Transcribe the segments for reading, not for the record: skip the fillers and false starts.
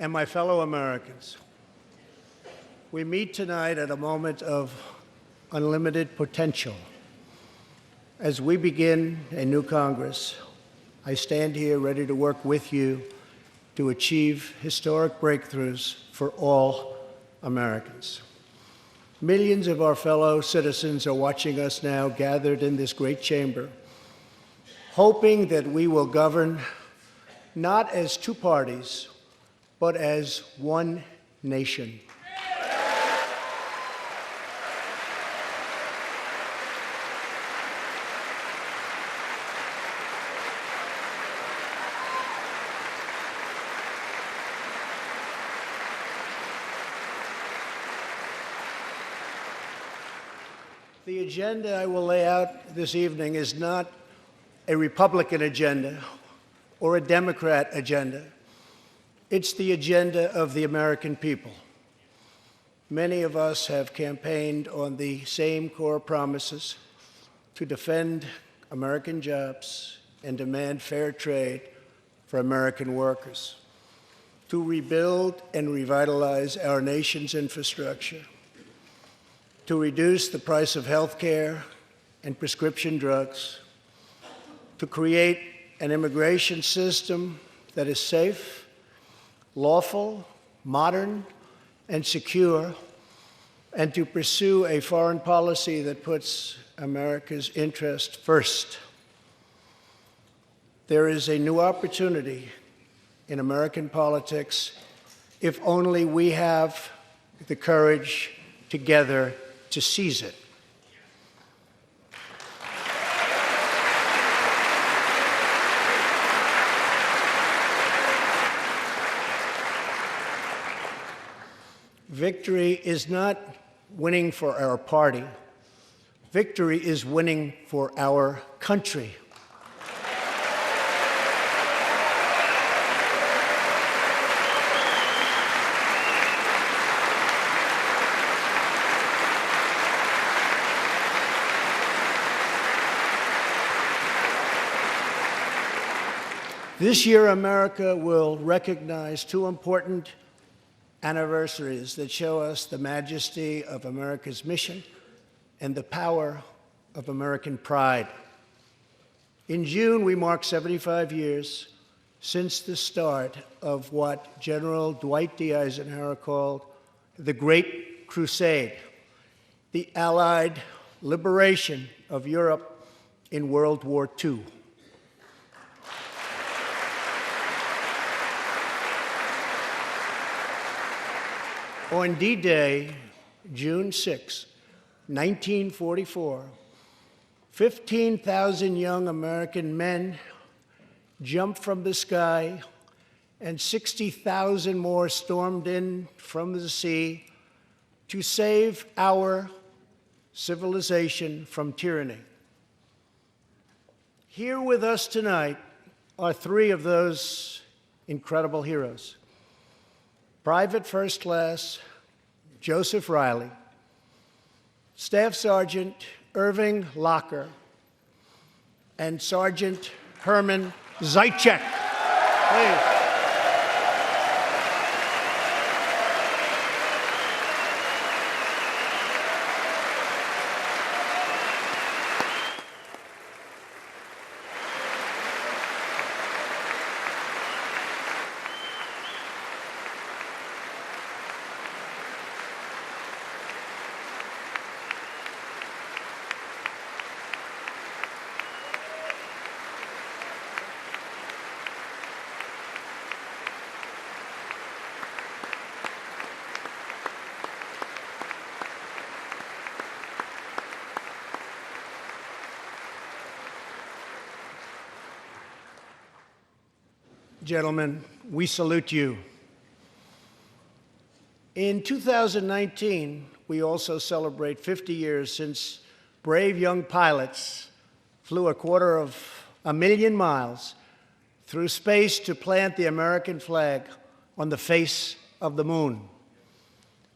and my fellow Americans. We meet tonight at a moment of unlimited potential. As we begin a new Congress, I stand here ready to work with you to achieve historic breakthroughs for all Americans. Millions of our fellow citizens are watching us now gathered in this great chamber, hoping that we will govern not as two parties, but as one nation. The agenda I will lay out this evening is not a Republican agenda or a Democrat agenda. It's the agenda of the American people. Many of us have campaigned on the same core promises to defend American jobs and demand fair trade for American workers, to rebuild and revitalize our nation's infrastructure, to reduce the price of health care and prescription drugs, to create an immigration system that is safe, lawful, modern, and secure, and to pursue a foreign policy that puts America's interest first. There is a new opportunity in American politics if only we have the courage together to seize it. Victory is not winning for our party. Victory is winning for our country. This year, America will recognize two important anniversaries that show us the majesty of America's mission and the power of American pride. In June, we mark 75 years since the start of what General Dwight D. Eisenhower called the Great Crusade, the Allied liberation of Europe in World War II. On D-Day, June 6, 1944, 15,000 young American men jumped from the sky and 60,000 more stormed in from the sea to save our civilization from tyranny. Here with us tonight are three of those incredible heroes. Private First Class Joseph Riley, Staff Sergeant Irving Locker, and Sergeant Herman Zaitchik. Please. Gentlemen, we salute you. In 2019, we also celebrate 50 years since brave young pilots flew 250,000 miles through space to plant the American flag on the face of the moon.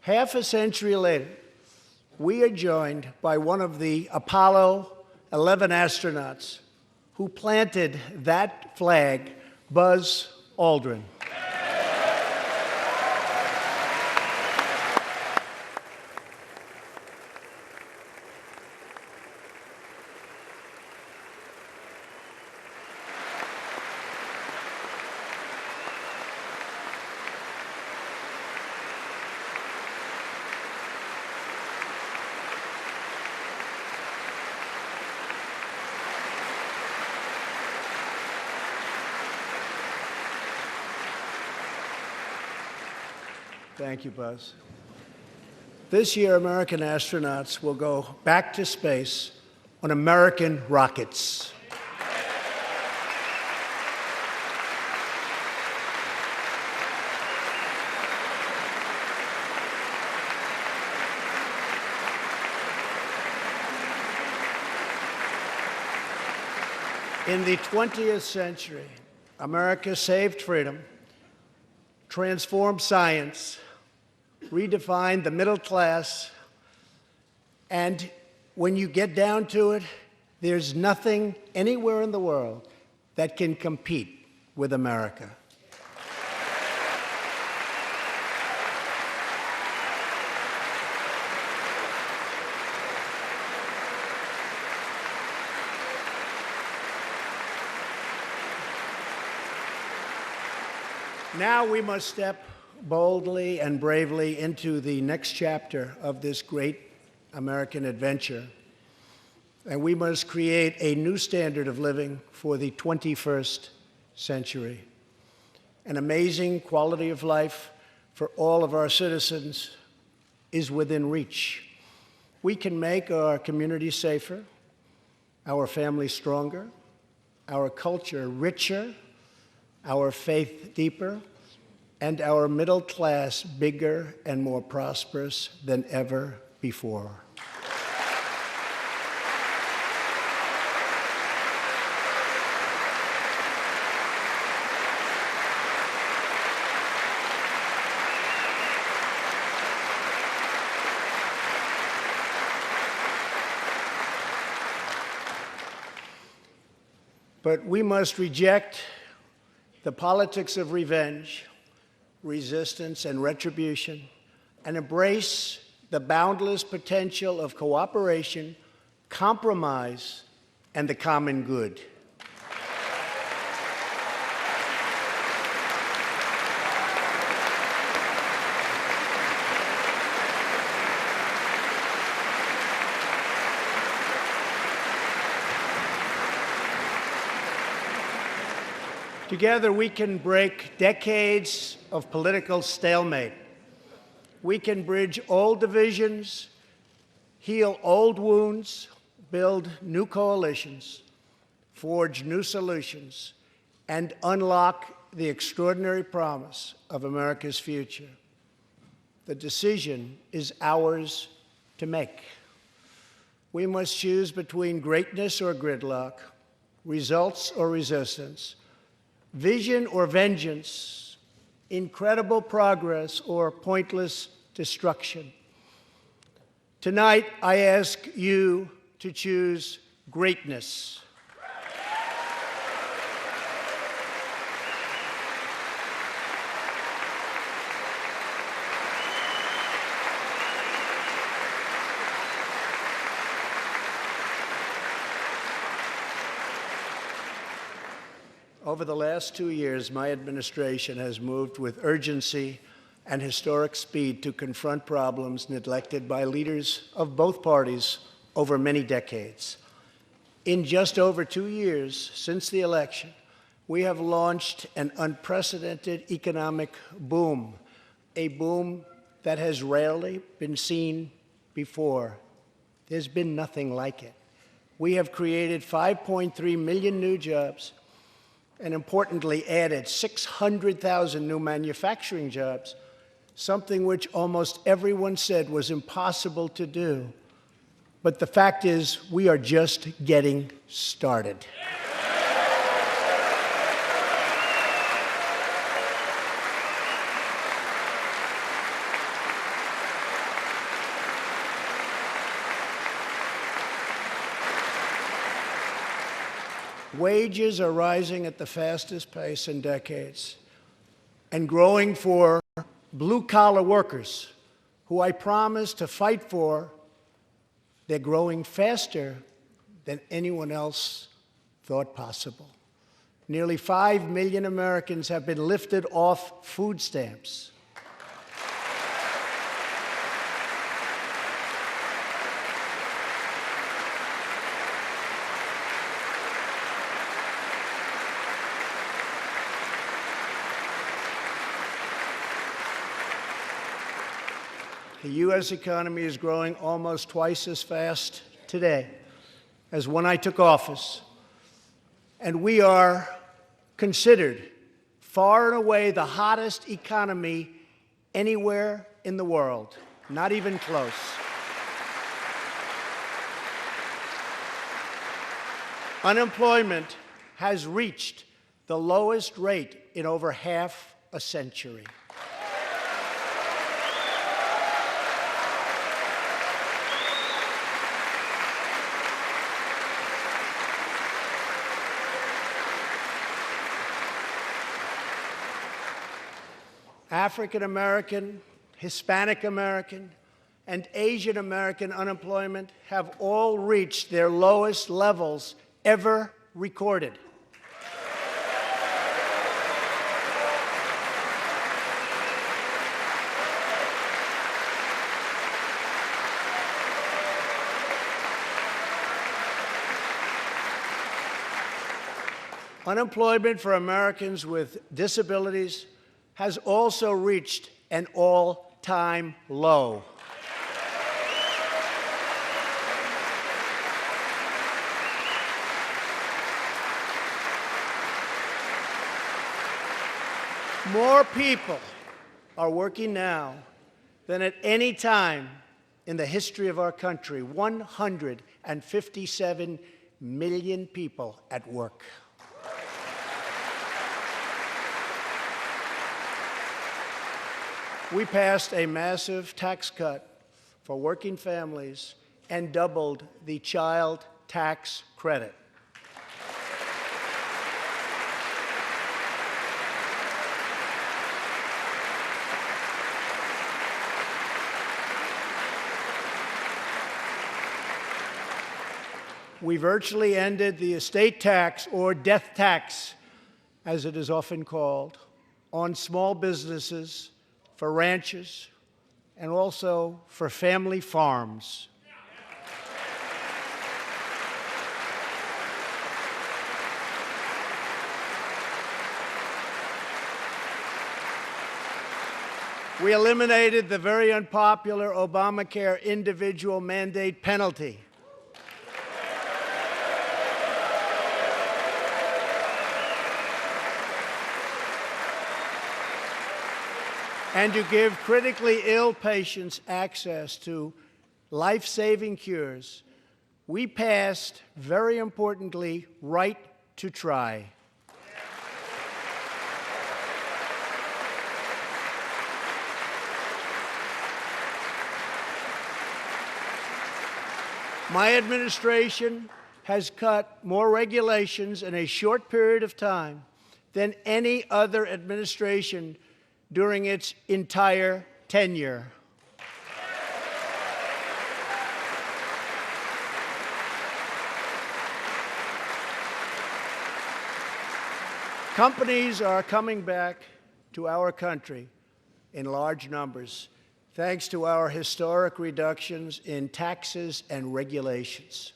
Half a century later, we are joined by one of the Apollo 11 astronauts who planted that flag, Buzz Aldrin. Thank you, Buzz. This year, American astronauts will go back to space on American rockets. In the 20th century, America saved freedom, transformed science, redefined the middle class, and when you get down to it, there's nothing anywhere in the world that can compete with America. Now we must step boldly and bravely into the next chapter of this great American adventure. And we must create a new standard of living for the 21st century. An amazing quality of life for all of our citizens is within reach. We can make our community safer, our families stronger, our culture richer, our faith deeper, and our middle class bigger and more prosperous than ever before. But we must reject the politics of revenge, resistance, and retribution, and embrace the boundless potential of cooperation, compromise, and the common good. Together, we can break decades of political stalemate. We can bridge old divisions, heal old wounds, build new coalitions, forge new solutions, and unlock the extraordinary promise of America's future. The decision is ours to make. We must choose between greatness or gridlock, results or resistance, vision or vengeance, incredible progress or pointless destruction. Tonight, I ask you to choose greatness. Over the last 2 years, my administration has moved with urgency and historic speed to confront problems neglected by leaders of both parties over many decades. In just over 2 years since the election, we have launched an unprecedented economic boom, a boom that has rarely been seen before. There's been nothing like it. We have created 5.3 million new jobs, and importantly added 600,000 new manufacturing jobs, something which almost everyone said was impossible to do. But the fact is, we are just getting started. Wages are rising at the fastest pace in decades and growing for blue-collar workers who I promised to fight for. They're growing faster than anyone else thought possible. Nearly 5 million Americans have been lifted off food stamps. The U.S. economy is growing almost twice as fast today as when I took office. And we are considered far and away the hottest economy anywhere in the world, not even close. Unemployment has reached the lowest rate in over half a century. African American, Hispanic American, and Asian American unemployment have all reached their lowest levels ever recorded. Unemployment for Americans with disabilities has also reached an all-time low. More people are working now than at any time in the history of our country. 157 million people at work. We passed a massive tax cut for working families and doubled the child tax credit. We virtually ended the estate tax, or death tax, as it is often called, on small businesses, for ranches, and also for family farms. We eliminated the very unpopular Obamacare individual mandate penalty. And to give critically ill patients access to life-saving cures, we passed, very importantly, right to try. My administration has cut more regulations in a short period of time than any other administration during its entire tenure. Companies are coming back to our country in large numbers, thanks to our historic reductions in taxes and regulations.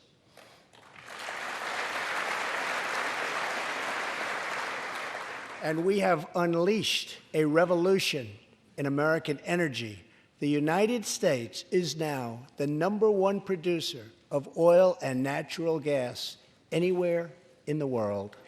And we have unleashed a revolution in American energy. The United States is now the #1 producer of oil and natural gas anywhere in the world.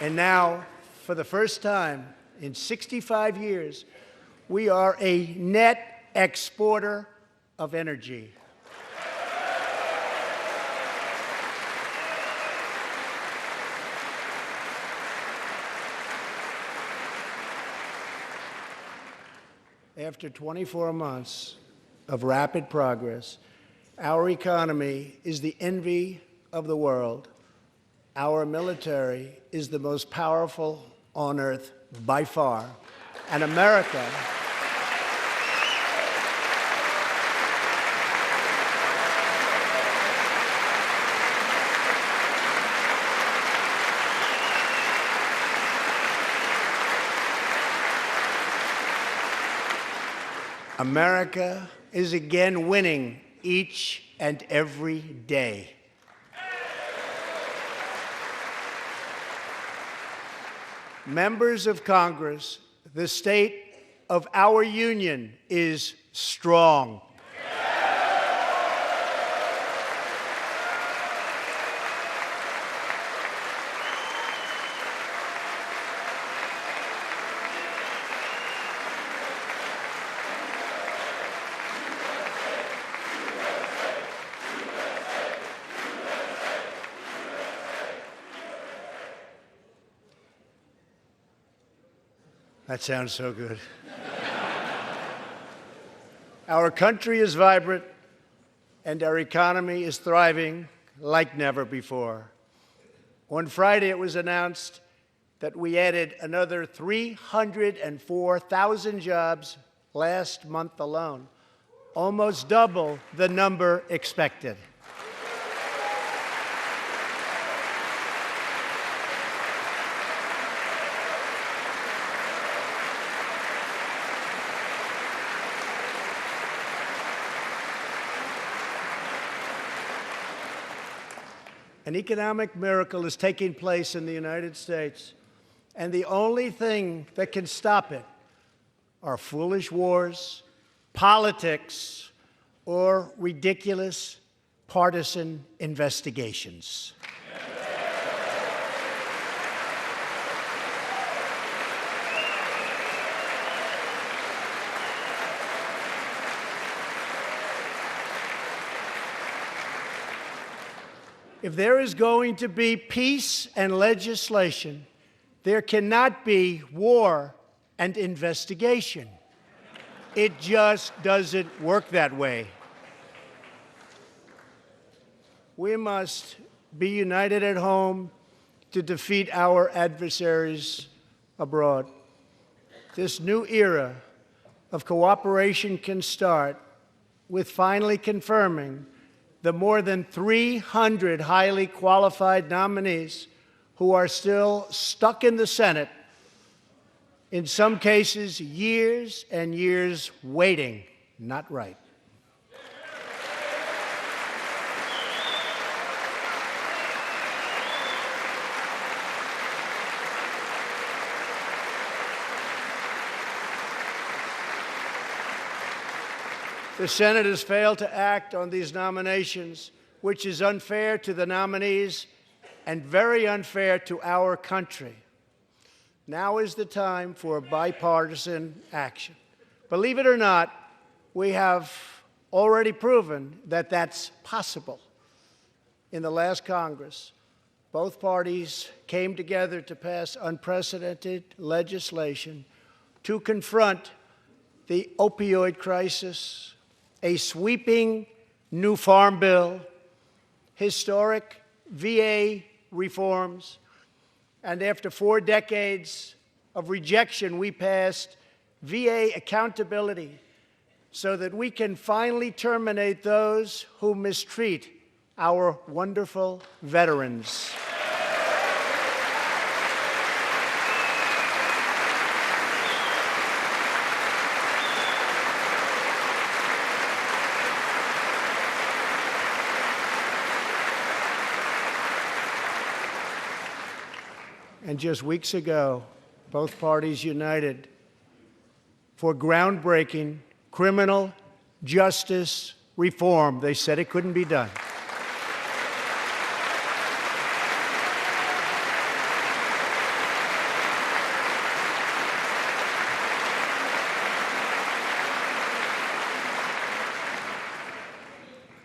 And now, for the first time in 65 years, we are a net exporter of energy. After 24 months of rapid progress, our economy is the envy of the world. Our military is the most powerful on earth by far. And America America is again winning each and every day. Members of Congress, the state of our union is strong. That sounds so good. Our country is vibrant, and our economy is thriving like never before. On Friday, it was announced that we added another 304,000 jobs last month alone, almost double the number expected. An economic miracle is taking place in the United States, and the only thing that can stop it are foolish wars, politics, or ridiculous partisan investigations. If there is going to be peace and legislation, there cannot be war and investigation. It just doesn't work that way. We must be united at home to defeat our adversaries abroad. This new era of cooperation can start with finally confirming the more than 300 highly qualified nominees who are still stuck in the Senate, in some cases years and years waiting. Not right. The Senate has failed to act on these nominations, which is unfair to the nominees and very unfair to our country. Now is the time for bipartisan action. Believe it or not, we have already proven that that's possible. In the last Congress, both parties came together to pass unprecedented legislation to confront the opioid crisis, a sweeping new farm bill, historic VA reforms, and after 4 decades of rejection, we passed VA accountability so that we can finally terminate those who mistreat our wonderful veterans. And just weeks ago, both parties united for groundbreaking criminal justice reform. They said it couldn't be done.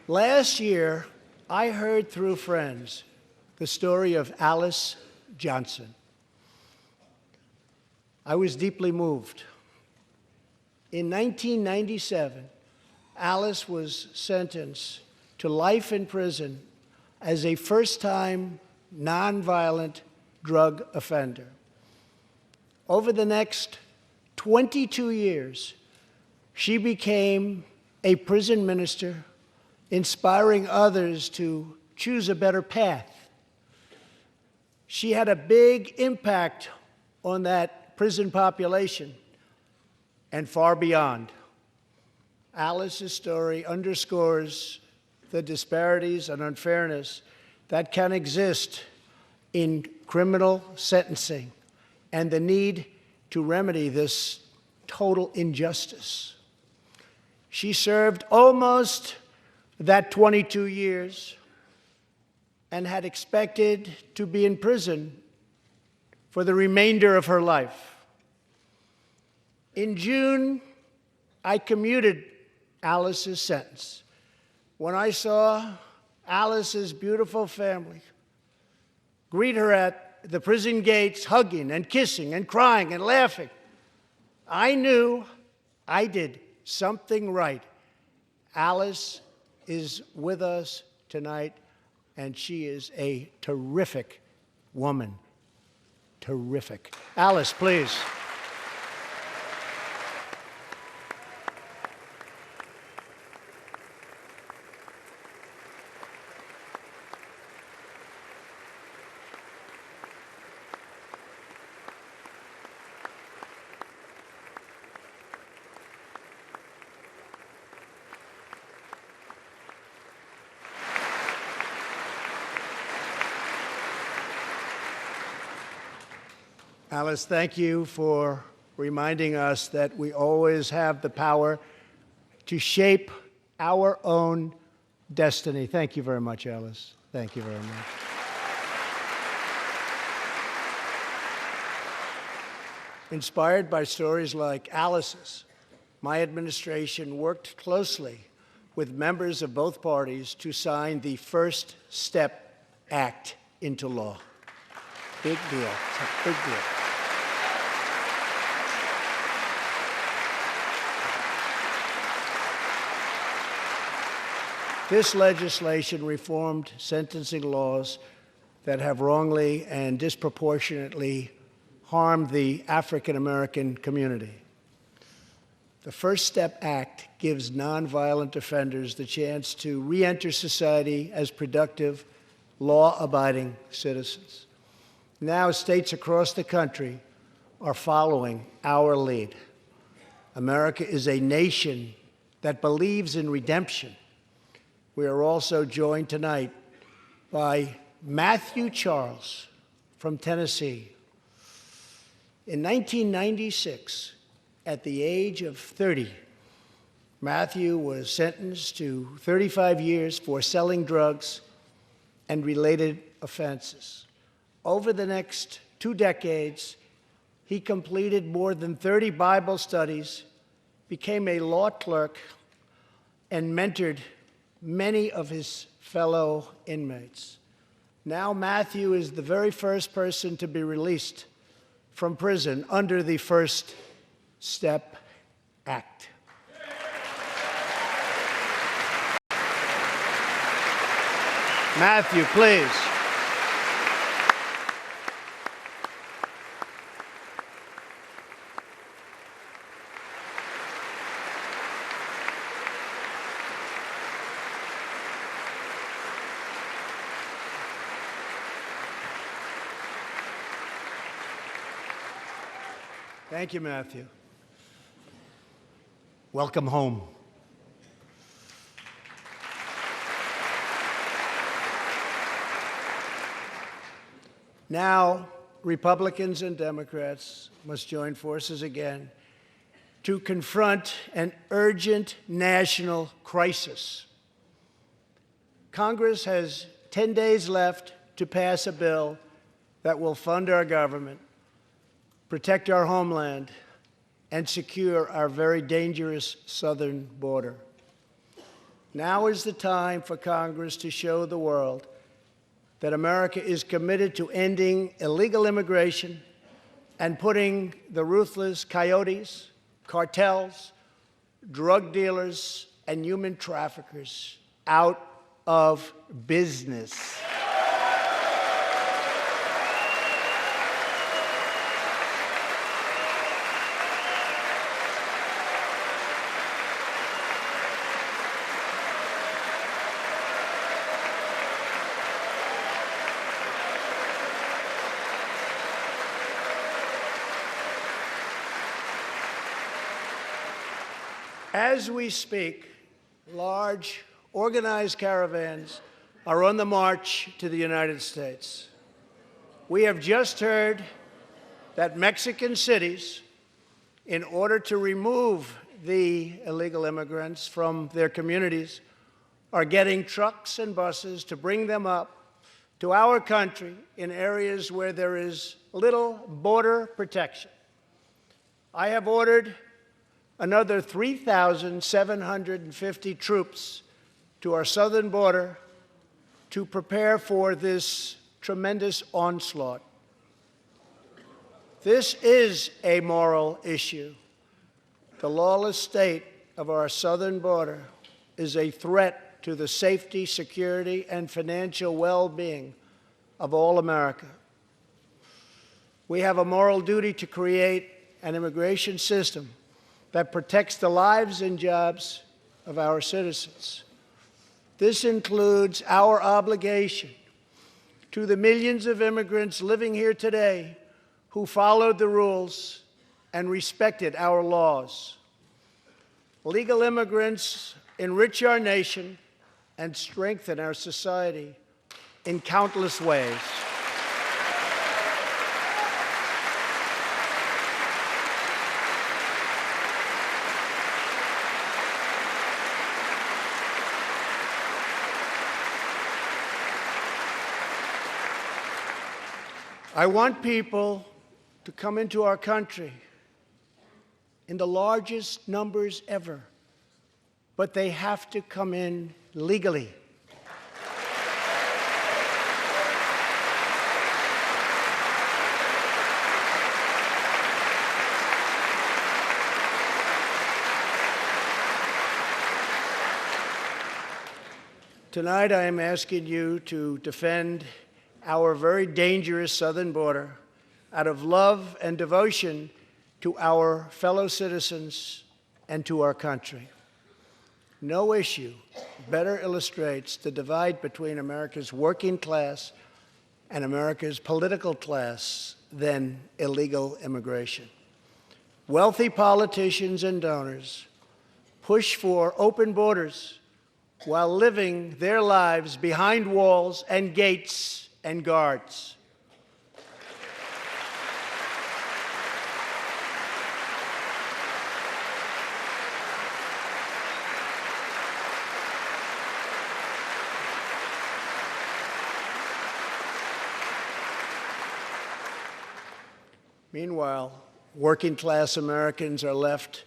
Last year, I heard through friends the story of Alice Johnson. I was deeply moved. In 1997, Alice was sentenced to life in prison as a first-time nonviolent drug offender. Over the next 22 years, she became a prison minister, inspiring others to choose a better path. She had a big impact on that prison population and far beyond. Alice's story underscores the disparities and unfairness that can exist in criminal sentencing and the need to remedy this total injustice. She served almost that 22 years and had expected to be in prison for the remainder of her life. In June, I commuted Alice's sentence. When I saw Alice's beautiful family greet her at the prison gates, hugging and kissing and crying and laughing, I knew I did something right. Alice is with us tonight, and she is a terrific woman. Terrific. Alice, please. Alice, thank you for reminding us that we always have the power to shape our own destiny. Thank you very much, Alice. Thank you very much. Inspired by stories like Alice's, my administration worked closely with members of both parties to sign the First Step Act into law. Big deal. It's a big deal. This legislation reformed sentencing laws that have wrongly and disproportionately harmed the African American community. The First Step Act gives nonviolent offenders the chance to re-enter society as productive, law-abiding citizens. Now, states across the country are following our lead. America is a nation that believes in redemption. We are also joined tonight by Matthew Charles from Tennessee. In 1996, at the age of 30, Matthew was sentenced to 35 years for selling drugs and related offenses. Over the next 2 decades, he completed more than 30 Bible studies, became a law clerk, and mentored many of his fellow inmates. Now Matthew is the very first person to be released from prison under the First Step Act. Matthew, please. Thank you, Matthew. Welcome home. Now, Republicans and Democrats must join forces again to confront an urgent national crisis. Congress has 10 days left to pass a bill that will fund our government, protect our homeland, and secure our very dangerous southern border. Now is the time for Congress to show the world that America is committed to ending illegal immigration and putting the ruthless coyotes, cartels, drug dealers, and human traffickers out of business. As we speak, large, organized caravans are on the march to the United States. We have just heard that Mexican cities, in order to remove the illegal immigrants from their communities, are getting trucks and buses to bring them up to our country in areas where there is little border protection. I have ordered another 3,750 troops to our southern border to prepare for this tremendous onslaught. This is a moral issue. The lawless state of our southern border is a threat to the safety, security, and financial well-being of all America. We have a moral duty to create an immigration system that protects the lives and jobs of our citizens. This includes our obligation to the millions of immigrants living here today who followed the rules and respected our laws. Legal immigrants enrich our nation and strengthen our society in countless ways. I want people to come into our country in the largest numbers ever, but they have to come in legally. Tonight, I am asking you to defend our very dangerous southern border out of love and devotion to our fellow citizens and to our country. No issue better illustrates the divide between America's working class and America's political class than illegal immigration. Wealthy politicians and donors push for open borders while living their lives behind walls and gates and guards. Meanwhile, working-class Americans are left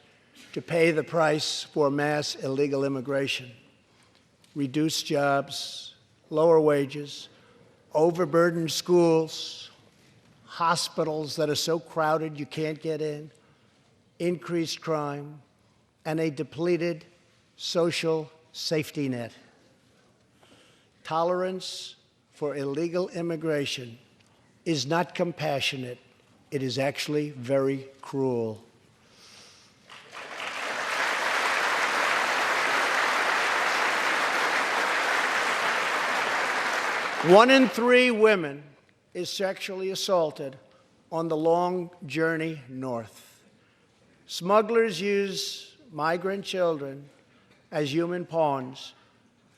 to pay the price for mass illegal immigration. Reduced jobs, lower wages, overburdened schools, hospitals that are so crowded you can't get in, increased crime, and a depleted social safety net. Tolerance for illegal immigration is not compassionate. It is actually very cruel. One in 3 women is sexually assaulted on the long journey north. Smugglers use migrant children as human pawns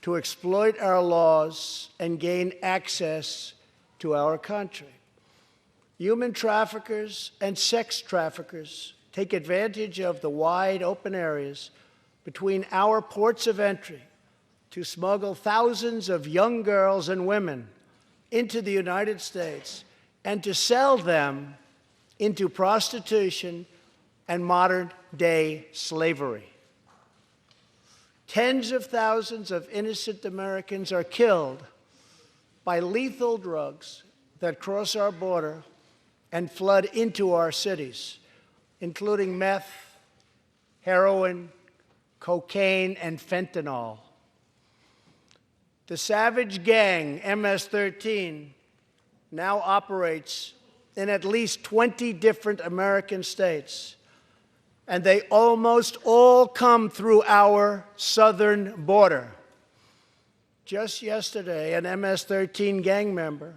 to exploit our laws and gain access to our country. Human traffickers and sex traffickers take advantage of the wide open areas between our ports of entry to smuggle thousands of young girls and women into the United States and to sell them into prostitution and modern-day slavery. Tens of thousands of innocent Americans are killed by lethal drugs that cross our border and flood into our cities, including meth, heroin, cocaine, and fentanyl. The savage gang, MS-13, now operates in at least 20 different American states, and they almost all come through our southern border. Just yesterday, an MS-13 gang member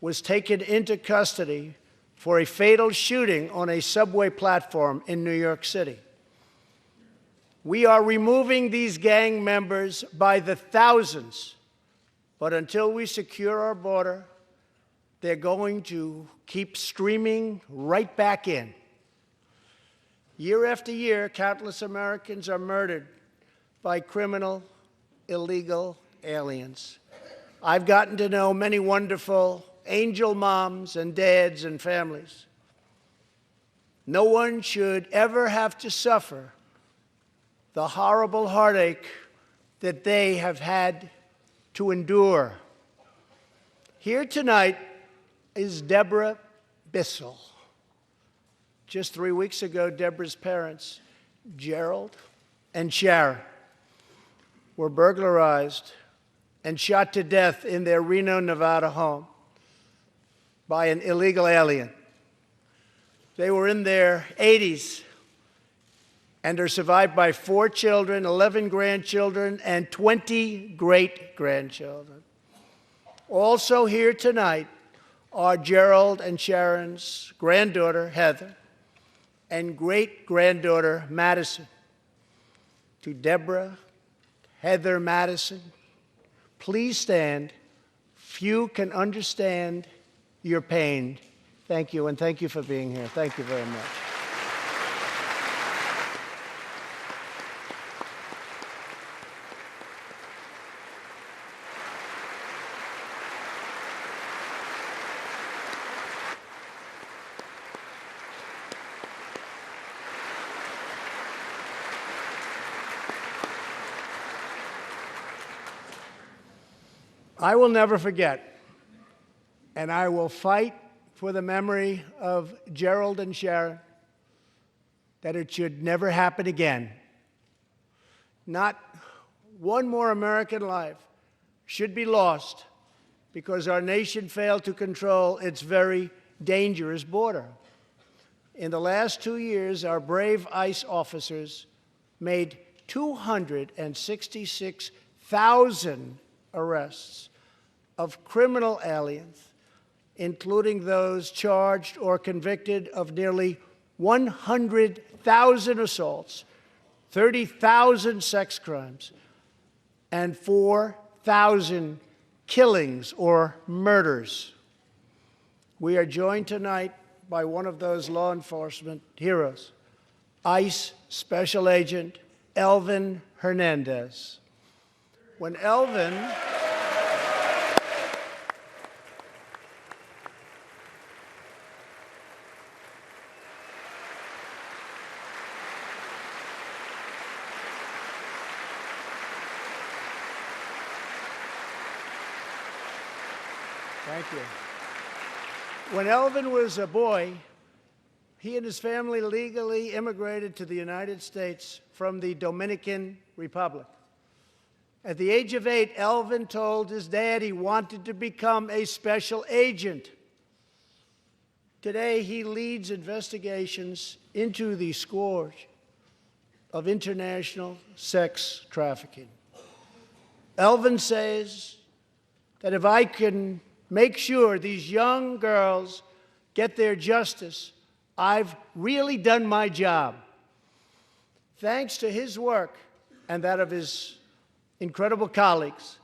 was taken into custody for a fatal shooting on a subway platform in New York City. We are removing these gang members by the thousands, but until we secure our border, they're going to keep streaming right back in. Year after year, countless Americans are murdered by criminal, illegal aliens. I've gotten to know many wonderful angel moms and dads and families. No one should ever have to suffer the horrible heartache that they have had to endure. Here tonight is Deborah Bissell. Just 3 weeks ago, Deborah's parents, Gerald and Sharon, were burglarized and shot to death in their Reno, Nevada home by an illegal alien. They were in their 80s and are survived by 4 children, 11 grandchildren, and 20 great-grandchildren. Also here tonight are Gerald and Sharon's granddaughter, Heather, and great-granddaughter, Madison. To Deborah, Heather, Madison, please stand. Few can understand your pain. Thank you, and thank you for being here. Thank you very much. I will never forget, and I will fight for the memory of Gerald and Sharon, that it should never happen again. Not one more American life should be lost because our nation failed to control its very dangerous border. In the last 2 years, our brave ICE officers made 266,000 arrests of criminal aliens, including those charged or convicted of nearly 100,000 assaults, 30,000 sex crimes, and 4,000 killings or murders. We are joined tonight by one of those law enforcement heroes, ICE Special Agent Elvin Hernandez. When Elvin Thank you. When Elvin was a boy, he and his family legally immigrated to the United States from the Dominican Republic. At the age of 8, Elvin told his dad he wanted to become a special agent. Today, he leads investigations into the scourge of international sex trafficking. Elvin says that if I can make sure these young girls get their justice, I've really done my job. Thanks to his work and that of his incredible colleagues,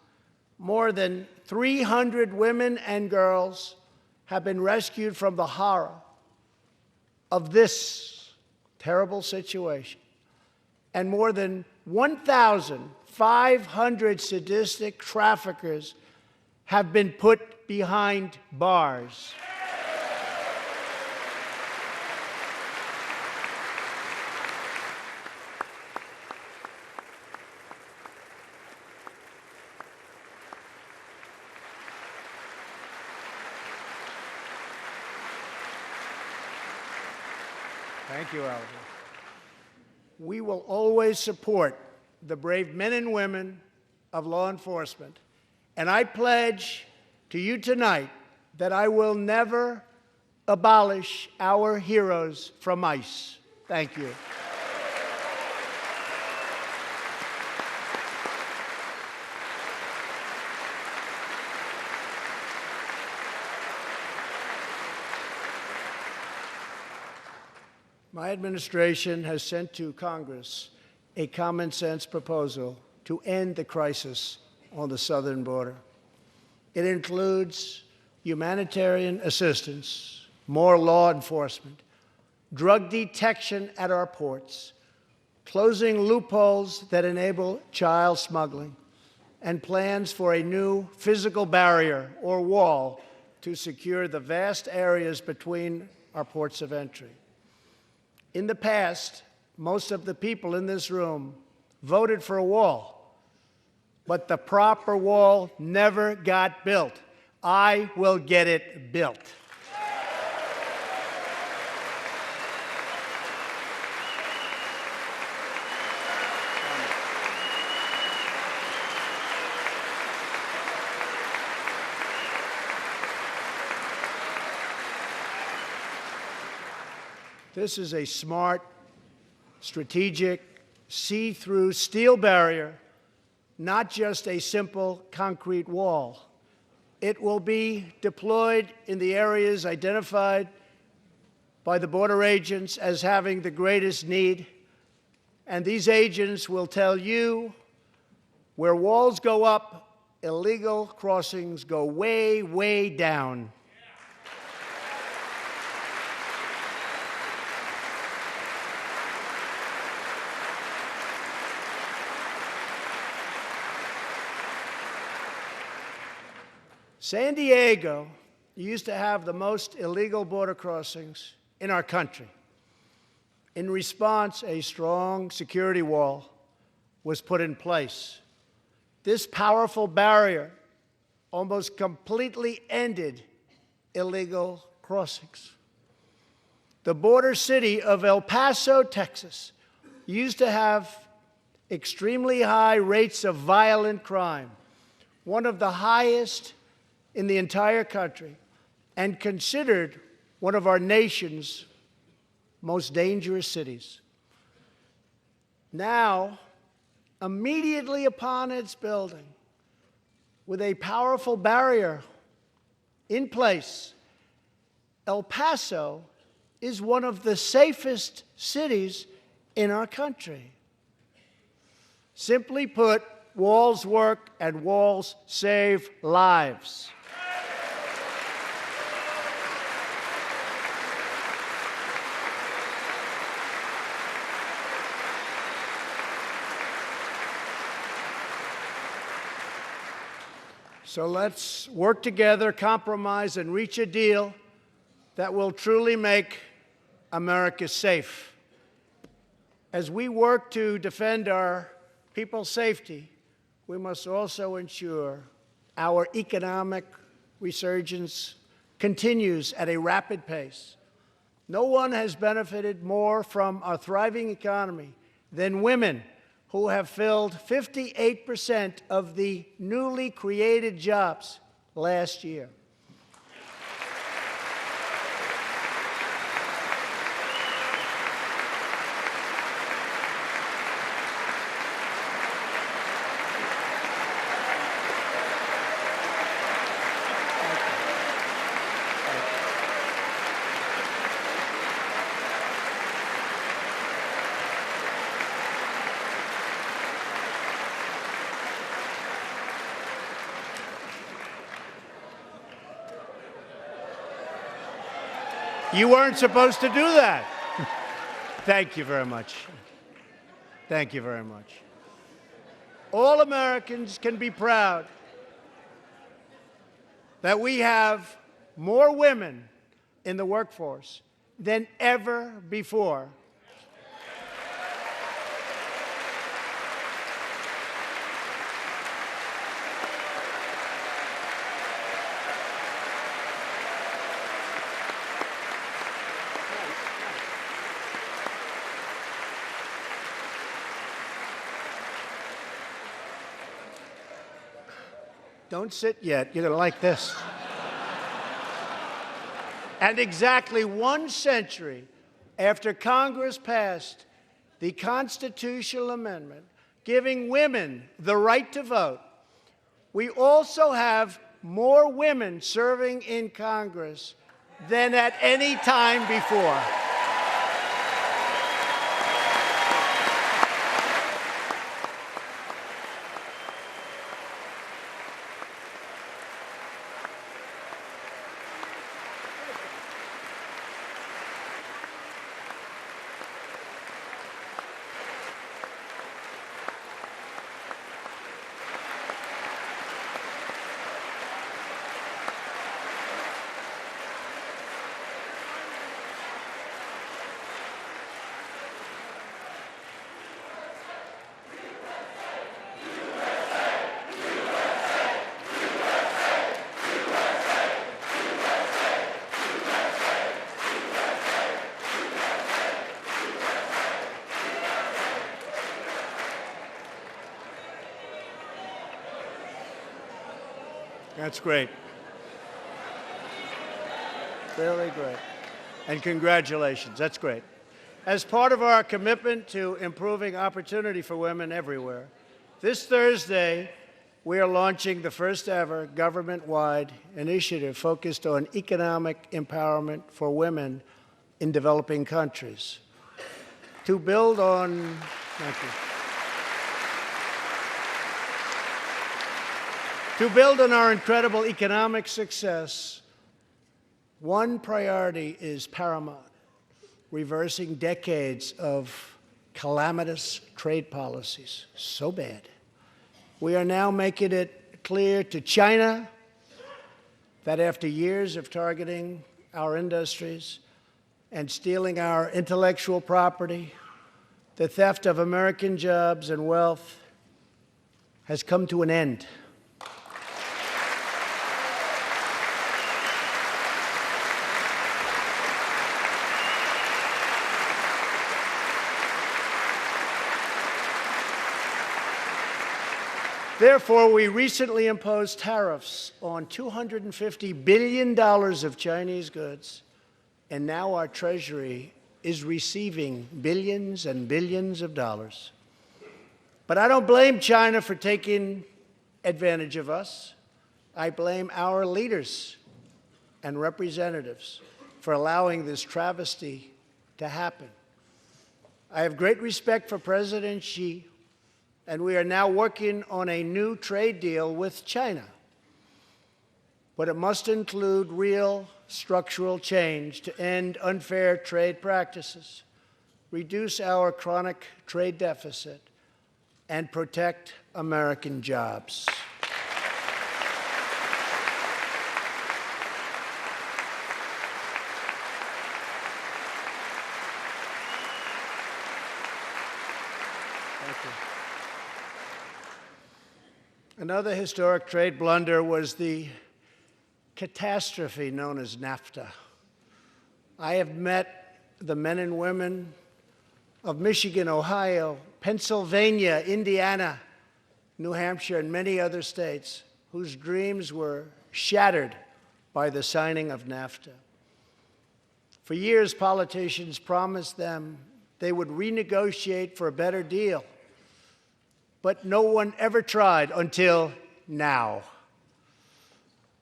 more than 300 women and girls have been rescued from the horror of this terrible situation, and more than 1,500 sadistic traffickers have been put behind bars. Thank you, Elvin. We will always support the brave men and women of law enforcement, and I pledge to you tonight that I will never abolish our heroes from ICE. Thank you. My administration has sent to Congress a common-sense proposal to end the crisis on the southern border. It includes humanitarian assistance, more law enforcement, drug detection at our ports, closing loopholes that enable child smuggling, and plans for a new physical barrier or wall to secure the vast areas between our ports of entry. In the past, most of the people in this room voted for a wall, but the proper wall never got built. I will get it built. This is a smart, strategic, see-through steel barrier, not just a simple concrete wall. It will be deployed in the areas identified by the border agents as having the greatest need, and these agents will tell you where walls go up, illegal crossings go way, way down. San Diego used to have the most illegal border crossings in our country. In response, a strong security wall was put in place. This powerful barrier almost completely ended illegal crossings. The border city of El Paso, Texas, used to have extremely high rates of violent crime, one of the highest in the entire country, and considered one of our nation's most dangerous cities. Now, immediately upon its building, with a powerful barrier in place, El Paso is one of the safest cities in our country. Simply put, walls work and walls save lives. So let's work together, compromise, and reach a deal that will truly make America safe. As we work to defend our people's safety, we must also ensure our economic resurgence continues at a rapid pace. No one has benefited more from our thriving economy than women, who have filled 58% of the newly created jobs last year. You weren't supposed to do that. Thank you very much. Thank you very much. All Americans can be proud that we have more women in the workforce than ever before. Don't sit yet. You're going to like this. And exactly 1 century after Congress passed the constitutional amendment giving women the right to vote, we also have more women serving in Congress than at any time before. That's great. Really great. And congratulations. That's great. As part of our commitment to improving opportunity for women everywhere, this Thursday, we are launching the first ever government-wide initiative focused on economic empowerment for women in developing countries. To build on, thank you. To build on our incredible economic success, one priority is paramount: reversing decades of calamitous trade policies. So bad. We are now making it clear to China that after years of targeting our industries and stealing our intellectual property, the theft of American jobs and wealth has come to an end. Therefore, we recently imposed tariffs on $250 billion of Chinese goods, and now our Treasury is receiving billions and billions of dollars. But I don't blame China for taking advantage of us. I blame our leaders and representatives for allowing this travesty to happen. I have great respect for President Xi, and we are now working on a new trade deal with China. But it must include real structural change to end unfair trade practices, reduce our chronic trade deficit, and protect American jobs. Thank you. Another historic trade blunder was the catastrophe known as NAFTA. I have met the men and women of Michigan, Ohio, Pennsylvania, Indiana, New Hampshire, and many other states whose dreams were shattered by the signing of NAFTA. For years, politicians promised them they would renegotiate for a better deal, but no one ever tried until now.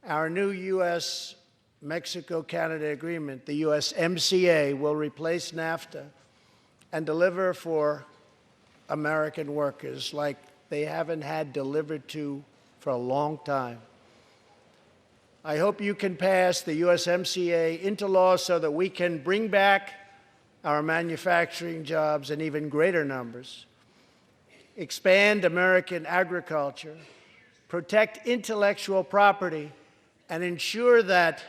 Our new U.S.-Mexico-Canada agreement, the USMCA, will replace NAFTA and deliver for American workers like they haven't had delivered to for a long time. I hope you can pass the USMCA into law so that we can bring back our manufacturing jobs in even greater numbers, expand American agriculture, protect intellectual property, and ensure that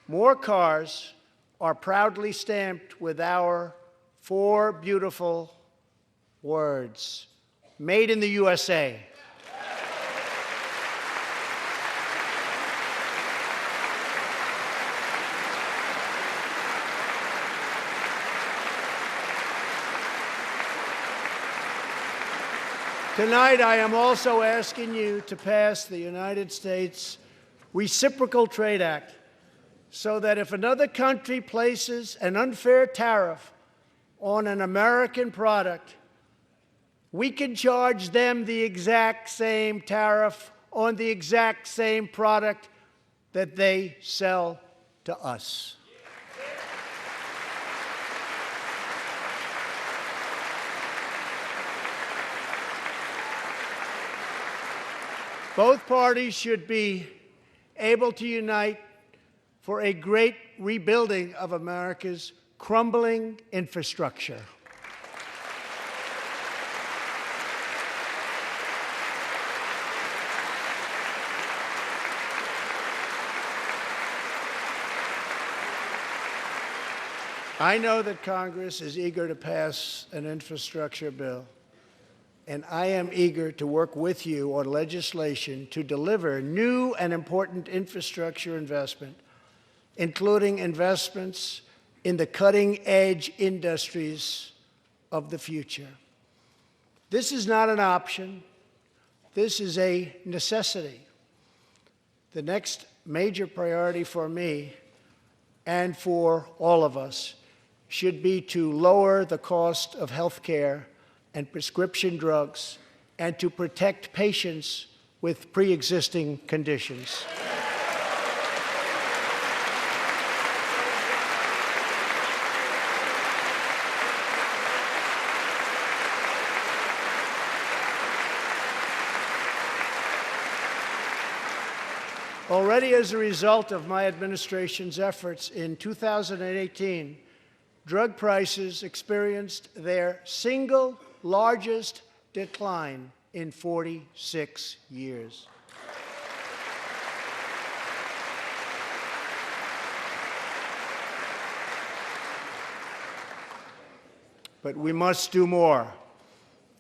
more cars are proudly stamped with our 4 beautiful words, made in the USA. Tonight, I am also asking you to pass the United States Reciprocal Trade Act so that if another country places an unfair tariff on an American product, we can charge them the exact same tariff on the exact same product that they sell to us. Both parties should be able to unite for a great rebuilding of America's crumbling infrastructure. I know that Congress is eager to pass an infrastructure bill, and I am eager to work with you on legislation to deliver new and important infrastructure investment, including investments in the cutting-edge industries of the future. This is not an option. This is a necessity. The next major priority for me and for all of us should be to lower the cost of health care and prescription drugs and to protect patients with pre-existing conditions. Already as a result of my administration's efforts in 2018, drug prices experienced their single largest decline in 46 years. But we must do more.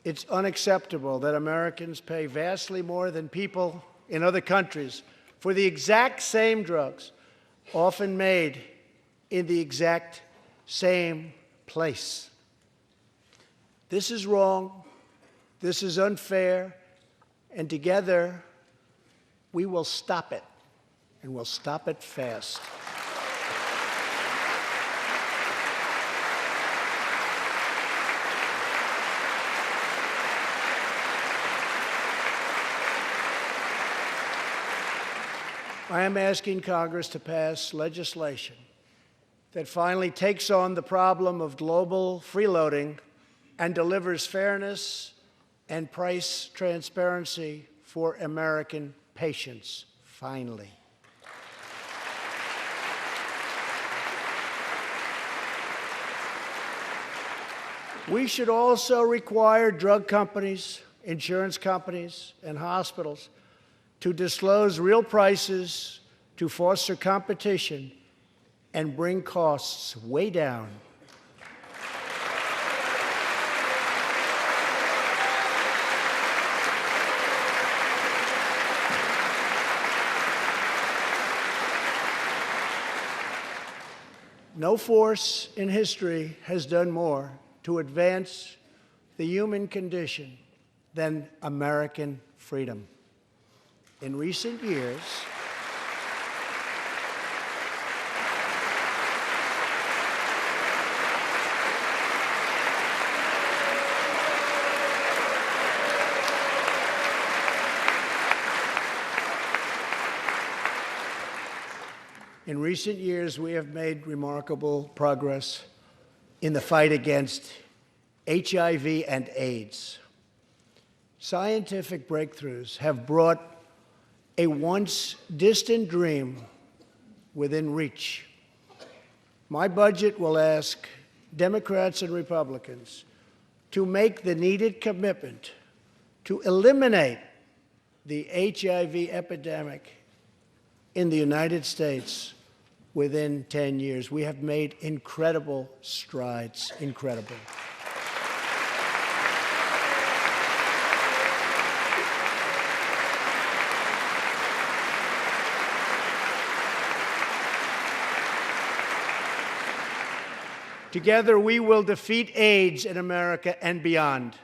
It's unacceptable that Americans pay vastly more than people in other countries for the exact same drugs, often made in the exact same place. This is wrong, this is unfair, and together we will stop it, and we'll stop it fast. I am asking Congress to pass legislation that finally takes on the problem of global freeloading and delivers fairness and price transparency for American patients, finally. We should also require drug companies, insurance companies, and hospitals to disclose real prices to foster competition and bring costs way down. No force in history has done more to advance the human condition than American freedom. In recent years, we have made remarkable progress in the fight against HIV and AIDS. Scientific breakthroughs have brought a once distant dream within reach. My budget will ask Democrats and Republicans to make the needed commitment to eliminate the HIV epidemic in the United States within 10 years. We have made incredible strides, incredible. Together, we will defeat AIDS in America and beyond.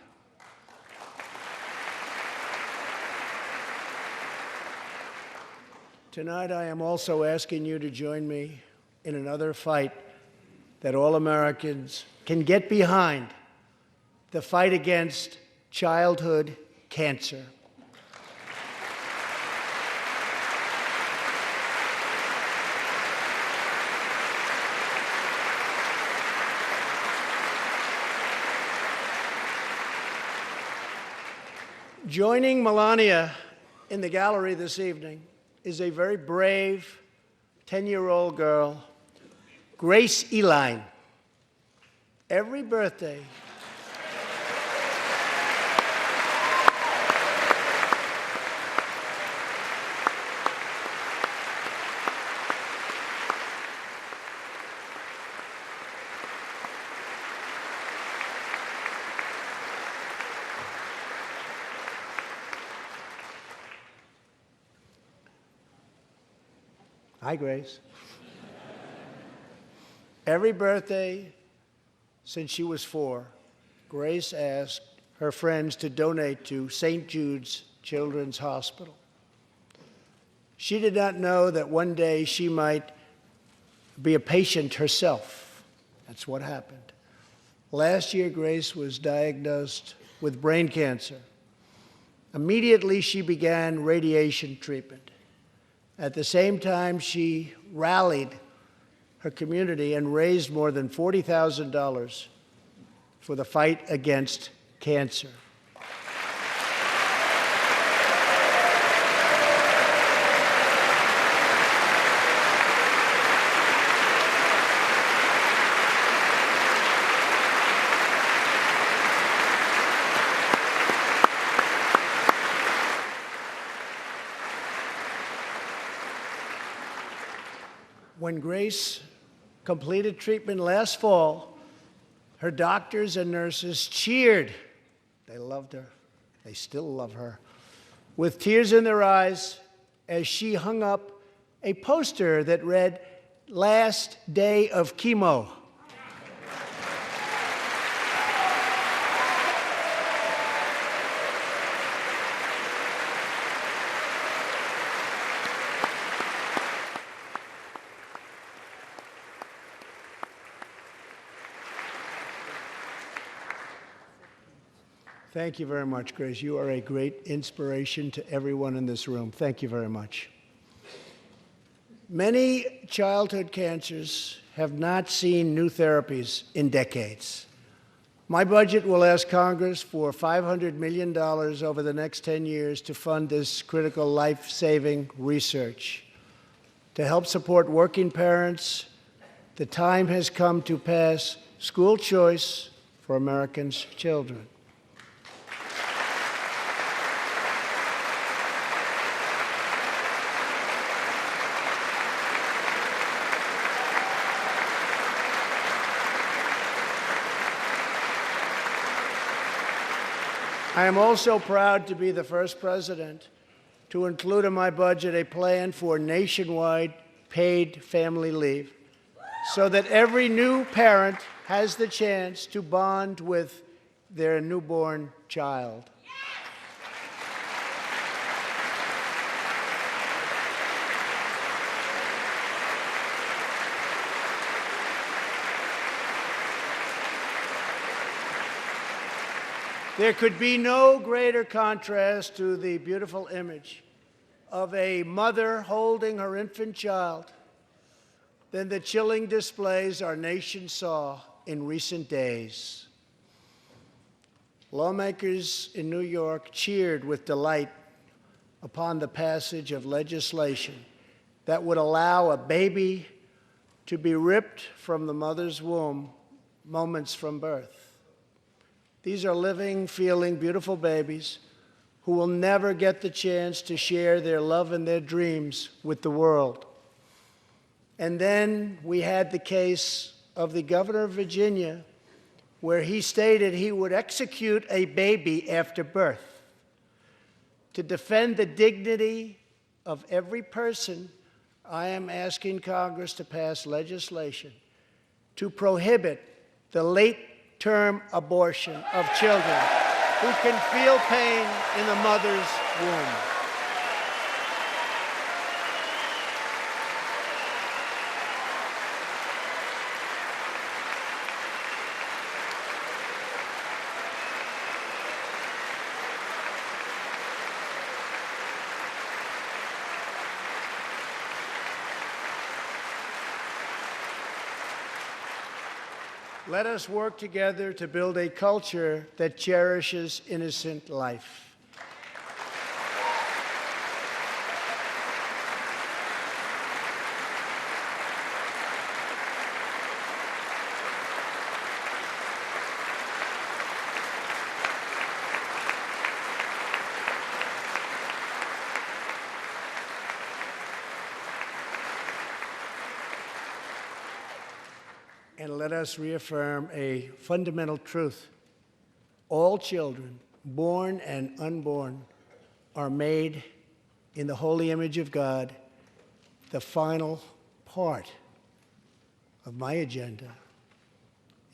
Tonight, I am also asking you to join me in another fight that all Americans can get behind, the fight against childhood cancer. Joining Melania in the gallery this evening is a very brave 10-year-old girl, Grace Eline. Every birthday, hi, Grace. Every birthday since she was 4, Grace asked her friends to donate to St. Jude's Children's Hospital. She did not know that one day she might be a patient herself. That's what happened. Last year, Grace was diagnosed with brain cancer. Immediately, she began radiation treatment. At the same time, she rallied her community and raised more than $40,000 for the fight against cancer. When Grace completed treatment last fall, her doctors and nurses cheered. They loved her. They still love her. With tears in their eyes as she hung up a poster that read, "Last day of chemo." Thank you very much, Grace. You are a great inspiration to everyone in this room. Thank you very much. Many childhood cancers have not seen new therapies in decades. My budget will ask Congress for $500 million over the next 10 years to fund this critical life-saving research. To help support working parents, the time has come to pass school choice for Americans' children. I am also proud to be the first president to include in my budget a plan for nationwide paid family leave so that every new parent has the chance to bond with their newborn child. There could be no greater contrast to the beautiful image of a mother holding her infant child than the chilling displays our nation saw in recent days. Lawmakers in New York cheered with delight upon the passage of legislation that would allow a baby to be ripped from the mother's womb moments from birth. These are living, feeling, beautiful babies who will never get the chance to share their love and their dreams with the world. And then we had the case of the governor of Virginia, where he stated he would execute a baby after birth. To defend the dignity of every person, I am asking Congress to pass legislation to prohibit the late-term abortion of children who can feel pain in the mother's womb. Let us work together to build a culture that cherishes innocent life. And let us reaffirm a fundamental truth. All children, born and unborn, are made in the holy image of God. The final part of my agenda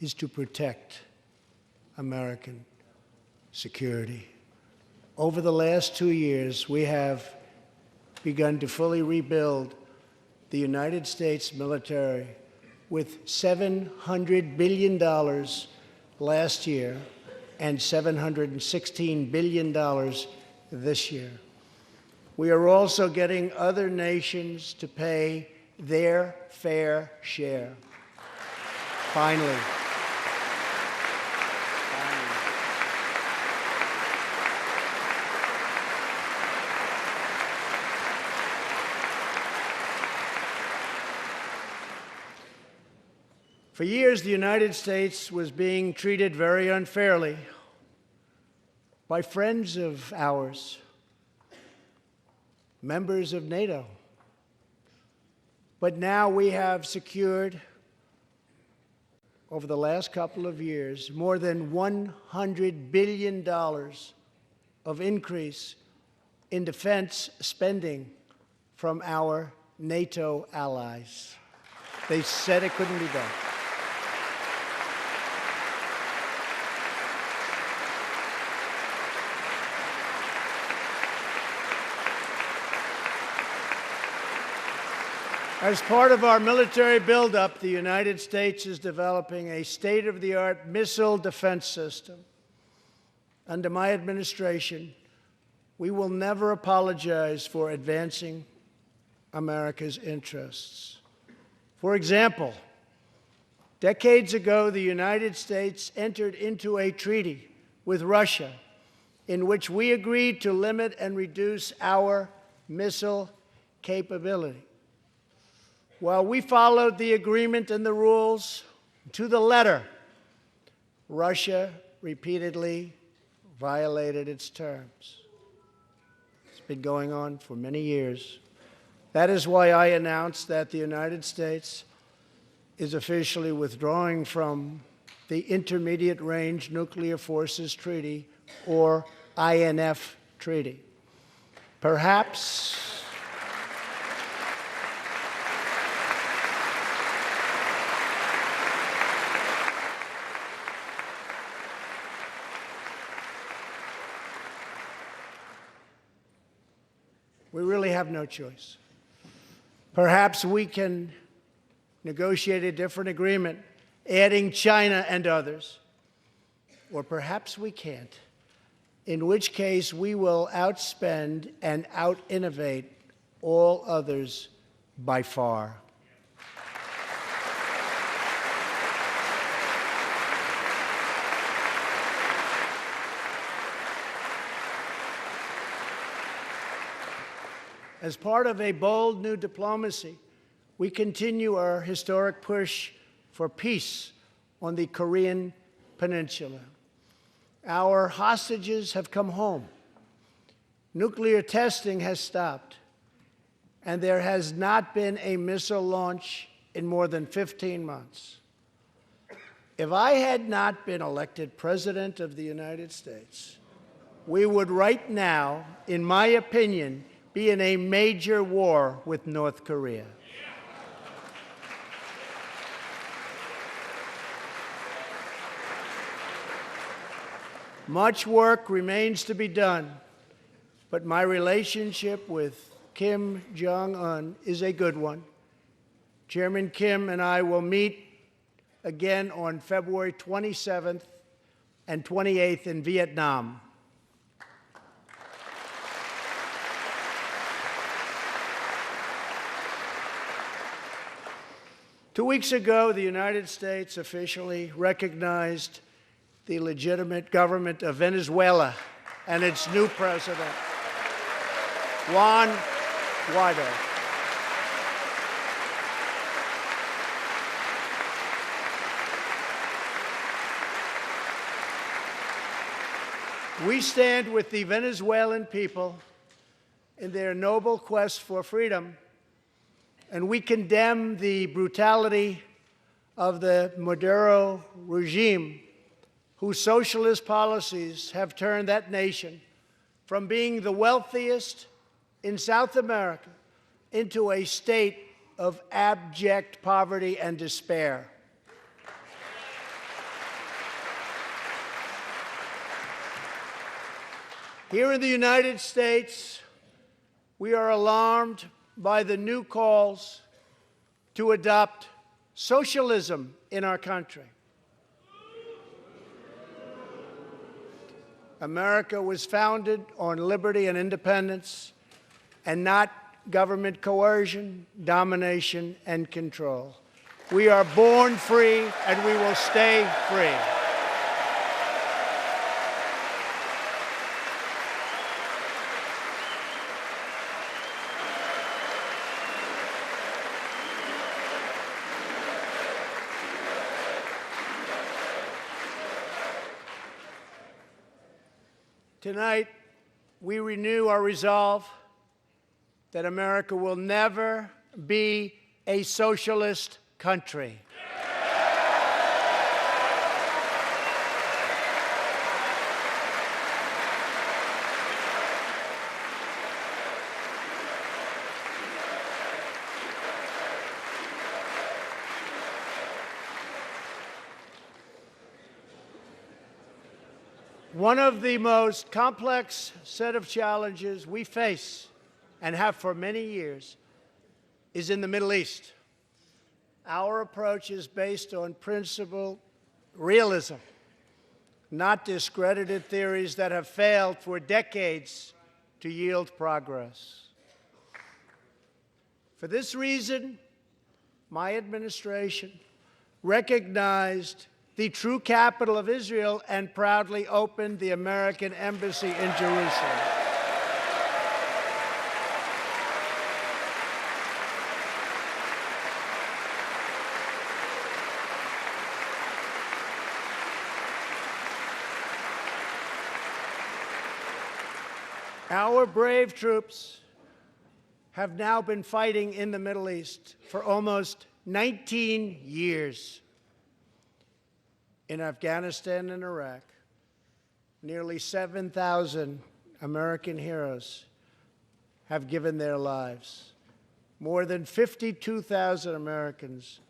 is to protect American security. Over the last 2 years, we have begun to fully rebuild the United States military with $700 billion last year and $716 billion this year. We are also getting other nations to pay their fair share. Finally. For years, the United States was being treated very unfairly by friends of ours, members of NATO. But now we have secured, over the last couple of years, more than $100 billion of increase in defense spending from our NATO allies. They said it couldn't be done. As part of our military buildup, the United States is developing a state-of-the-art missile defense system. Under my administration, we will never apologize for advancing America's interests. For example, decades ago, the United States entered into a treaty with Russia in which we agreed to limit and reduce our missile capability. While we followed the agreement and the rules to the letter, Russia repeatedly violated its terms. It's been going on for many years. That is why I announced that the United States is officially withdrawing from the Intermediate Range Nuclear Forces Treaty, or INF Treaty. Perhaps we really have no choice. Perhaps we can negotiate a different agreement, adding China and others. Or perhaps we can't, in which case we will outspend and out-innovate all others by far. As part of a bold new diplomacy, we continue our historic push for peace on the Korean Peninsula. Our hostages have come home. Nuclear testing has stopped, and there has not been a missile launch in more than 15 months. If I had not been elected President of the United States, we would right now, in my opinion, be in a major war with North Korea. Much work remains to be done, but my relationship with Kim Jong-un is a good one. Chairman Kim and I will meet again on February 27th and 28th in Vietnam. Two weeks ago, the United States officially recognized the legitimate government of Venezuela and its new president, Juan Guaido. We stand with the Venezuelan people in their noble quest for freedom, and we condemn the brutality of the Maduro regime, whose socialist policies have turned that nation from being the wealthiest in South America into a state of abject poverty and despair. Here in the United States, We are alarmed by the new calls to adopt socialism in our country. America was founded on liberty and independence, and not government coercion, domination, and control. We are born free, and we will stay free. Tonight, we renew our resolve that America will never be a socialist country. One of the most complex set of challenges we face, and have for many years, is in the Middle East. Our approach is based on principled realism, not discredited theories that have failed for decades to yield progress. For this reason, my administration recognized the true capital of Israel and proudly opened the American Embassy in Jerusalem. Our brave troops have now been fighting in the Middle East for almost 19 years. In Afghanistan and Iraq, nearly 7,000 American heroes have given their lives. More than 52,000 Americans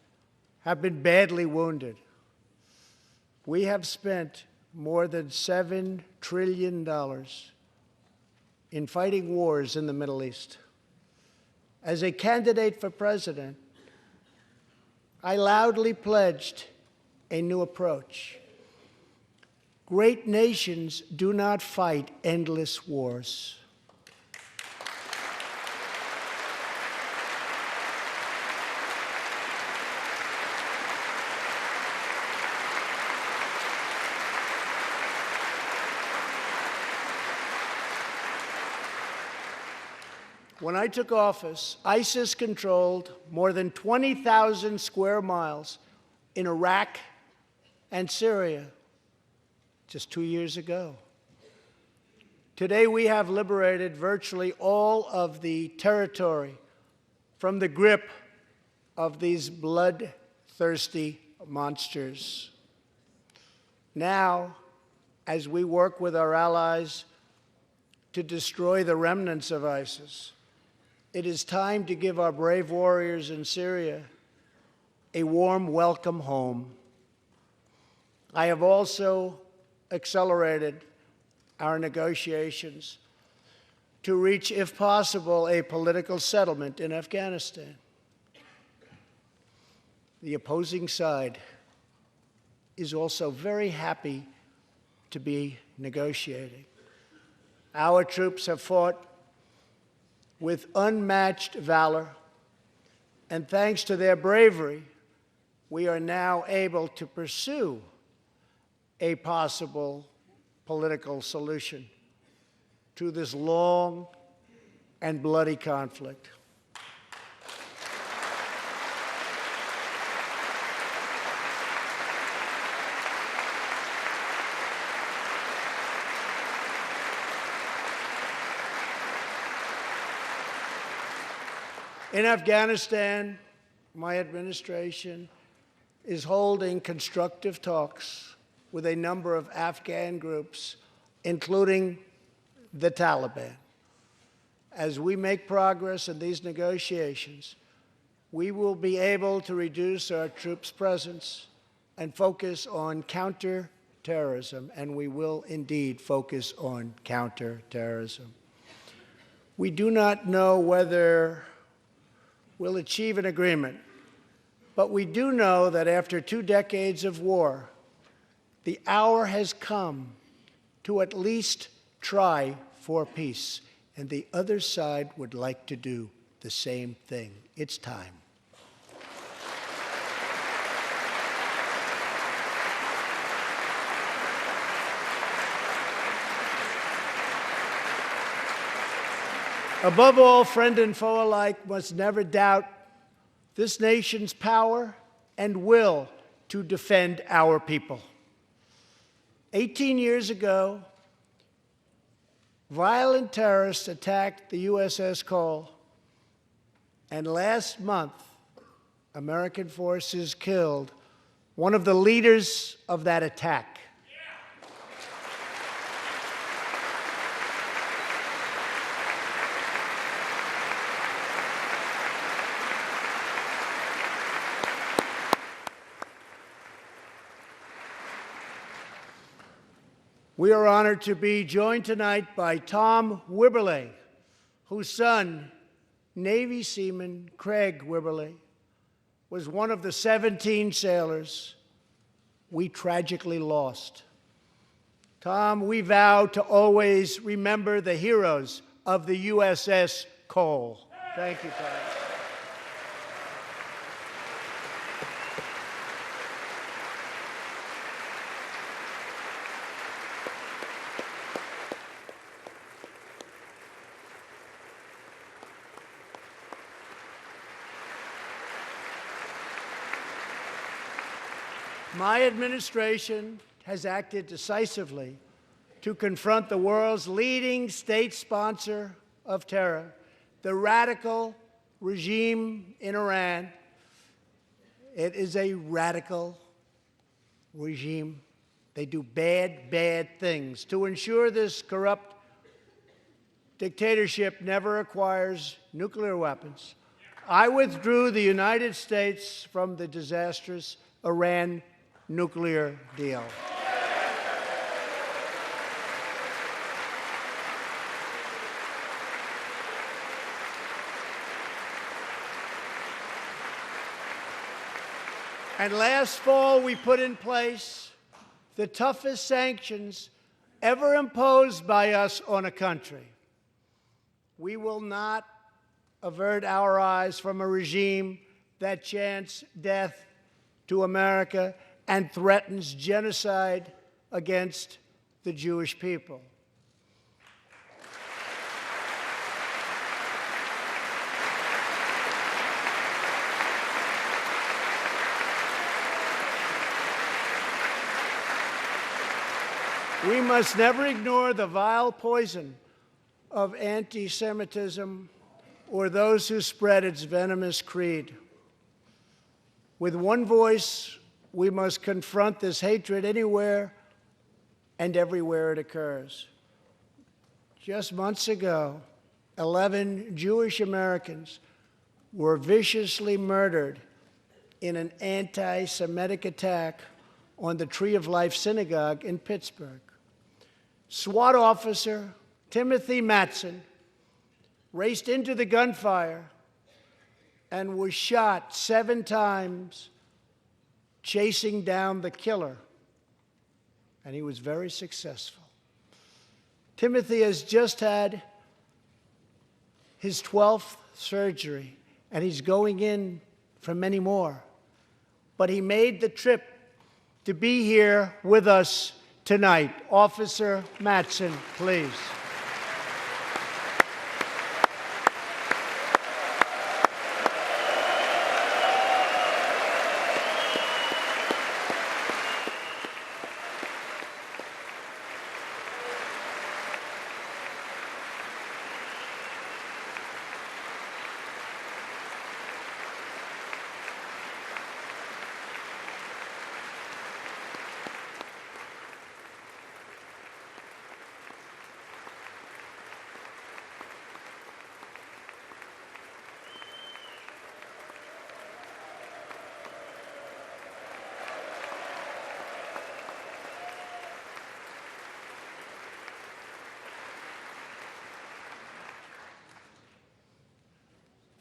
have been badly wounded. We have spent more than $7 trillion in fighting wars in the Middle East. As a candidate for president, I loudly pledged a new approach. Great nations do not fight endless wars. When I took office, ISIS controlled more than 20,000 square miles in Iraq and Syria just 2 years ago. Today, we have liberated virtually all of the territory from the grip of these bloodthirsty monsters. Now, as we work with our allies to destroy the remnants of ISIS, it is time to give our brave warriors in Syria a warm welcome home. I have also accelerated our negotiations to reach, if possible, a political settlement in Afghanistan. The opposing side is also very happy to be negotiating. Our troops have fought with unmatched valor, and thanks to their bravery, we are now able to pursue a possible political solution to this long and bloody conflict. In Afghanistan, my administration is holding constructive talks with a number of Afghan groups, including the Taliban. As we make progress in these negotiations, we will be able to reduce our troops' presence and focus on counterterrorism, and we will indeed focus on counterterrorism. We do not know whether we'll achieve an agreement, but we do know that after 2 decades of war, the hour has come to at least try for peace, and the other side would like to do the same thing. It's time. Above all, friend and foe alike must never doubt this nation's power and will to defend our people. 18 years ago, violent terrorists attacked the USS Cole, and last month, American forces killed one of the leaders of that attack. We are honored to be joined tonight by Tom Wibberley, whose son, Navy seaman Craig Wibberley, was one of the 17 sailors we tragically lost. Tom, we vow to always remember the heroes of the USS Cole. Thank you, Tom. My administration has acted decisively to confront the world's leading state sponsor of terror, the radical regime in Iran. It is a radical regime. They do bad, bad things. To ensure this corrupt dictatorship never acquires nuclear weapons, I withdrew the United States from the disastrous Iran nuclear deal. And last fall, we put in place the toughest sanctions ever imposed by us on a country. We will not avert our eyes from a regime that chants death to America and threatens genocide against the Jewish people. We must never ignore the vile poison of anti-Semitism or those who spread its venomous creed. With one voice, we must confront this hatred anywhere and everywhere it occurs. Just months ago, 11 Jewish Americans were viciously murdered in an anti-Semitic attack on the Tree of Life Synagogue in Pittsburgh. SWAT officer Timothy Matson raced into the gunfire and was shot 7 times chasing down the killer, and he was very successful. Timothy has just had his 12th surgery, and he's going in for many more. But he made the trip to be here with us tonight. Officer Matson, please.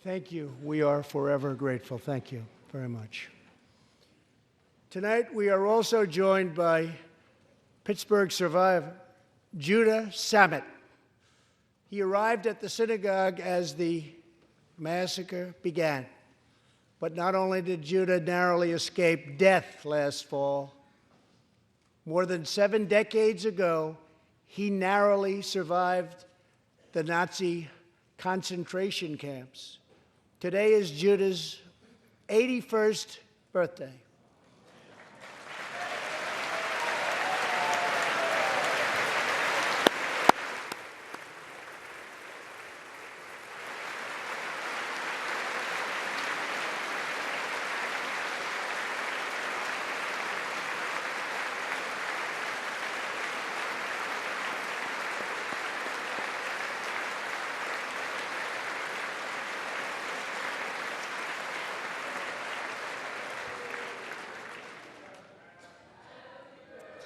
Thank you. We are forever grateful. Thank you very much. Tonight, we are also joined by Pittsburgh survivor, Judah Samet. He arrived at the synagogue as the massacre began. But not only did Judah narrowly escape death last fall, more than 7 decades ago, he narrowly survived the Nazi concentration camps. Today is Judah's 81st birthday.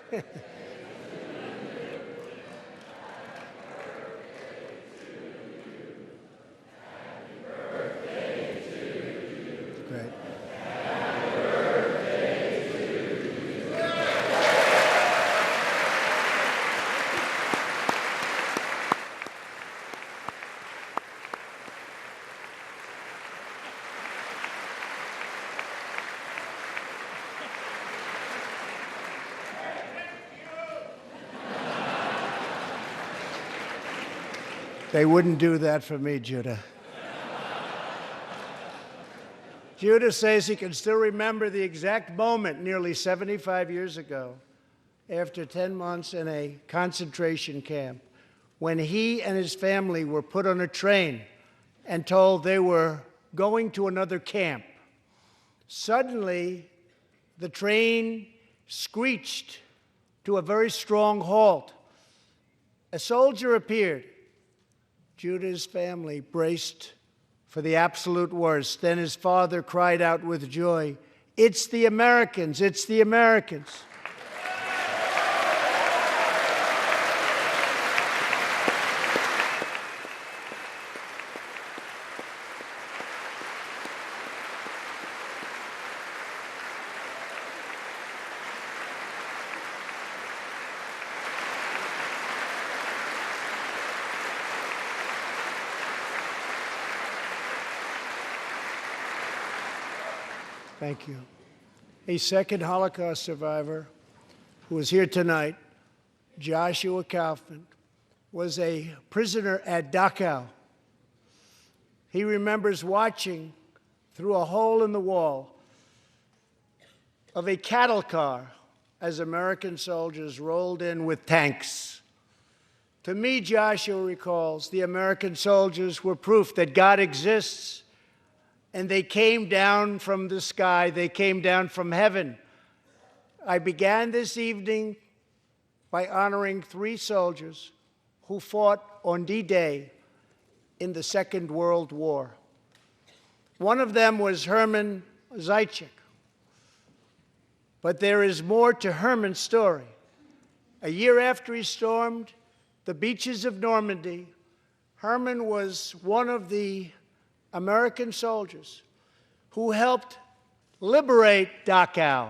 Great. They wouldn't do that for me, Judah. Judah says he can still remember the exact moment nearly 75 years ago, after 10 months in a concentration camp, when he and his family were put on a train and told they were going to another camp. Suddenly, the train screeched to a very strong halt. A soldier appeared. Judah's family braced for the absolute worst. Then his father cried out with joy, "It's the Americans! It's the Americans!" Thank you. A second Holocaust survivor who is here tonight, Joshua Kaufman, was a prisoner at Dachau. He remembers watching through a hole in the wall of a cattle car as American soldiers rolled in with tanks. To me, Joshua recalls, the American soldiers were proof that God exists. And they came down from the sky. They came down from heaven. I began this evening by honoring 3 soldiers who fought on D-Day in the Second World War. One of them was Herman Zeitchik. But there is more to Herman's story. A year after he stormed the beaches of Normandy, Herman was one of the American soldiers who helped liberate Dachau.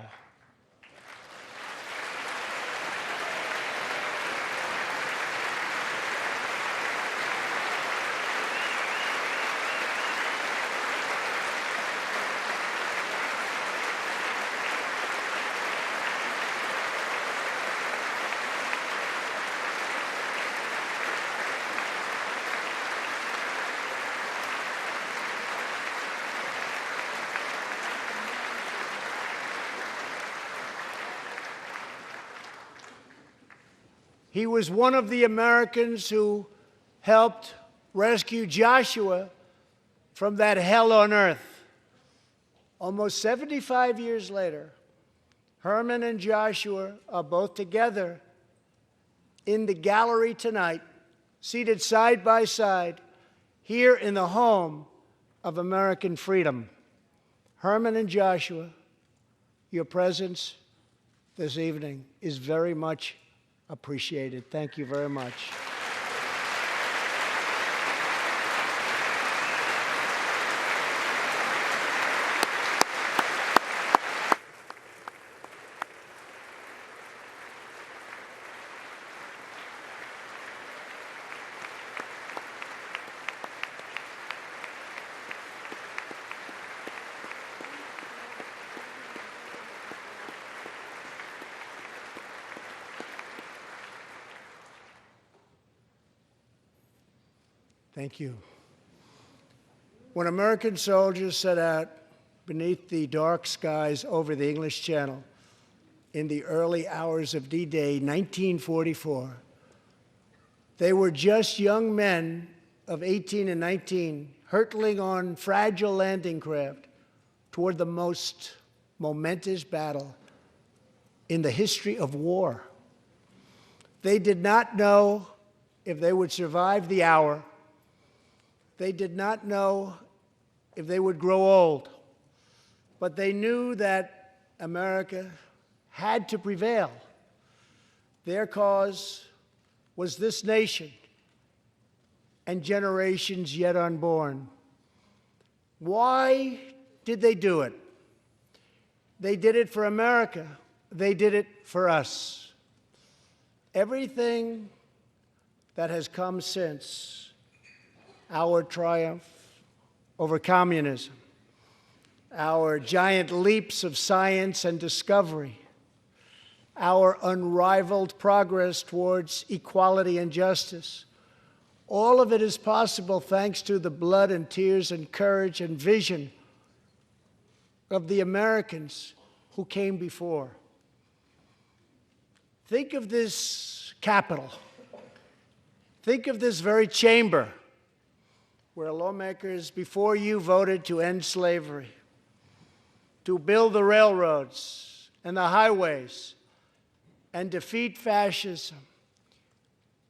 He was one of the Americans who helped rescue Joshua from that hell on earth. Almost 75 years later, Herman and Joshua are both together in the gallery tonight, seated side by side, here in the home of American freedom. Herman and Joshua, your presence this evening is very much appreciated. Thank you very much. Thank you. When American soldiers set out beneath the dark skies over the English Channel in the early hours of D-Day 1944, they were just young men of 18 and 19 hurtling on fragile landing craft toward the most momentous battle in the history of war. They did not know if they would survive the hour. They did not know if they would grow old, but they knew that America had to prevail. Their cause was this nation and generations yet unborn. Why did they do it? They did it for America. They did it for us. Everything that has come since our triumph over communism, our giant leaps of science and discovery, our unrivaled progress towards equality and justice, all of it is possible thanks to the blood and tears and courage and vision of the Americans who came before. Think of this Capitol. Think of this very chamber where lawmakers before you voted to end slavery, to build the railroads and the highways and defeat fascism,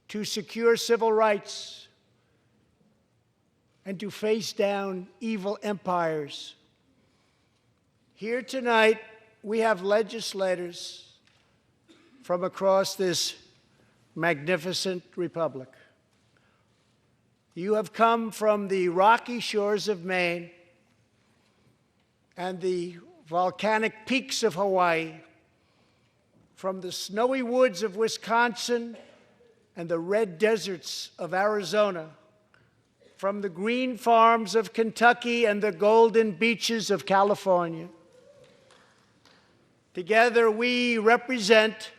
to secure civil rights and to face down evil empires. Here tonight, we have legislators from across this magnificent republic. You have come from the rocky shores of Maine and the volcanic peaks of Hawaii, from the snowy woods of Wisconsin and the red deserts of Arizona, from the green farms of Kentucky and the golden beaches of California. Together, we represent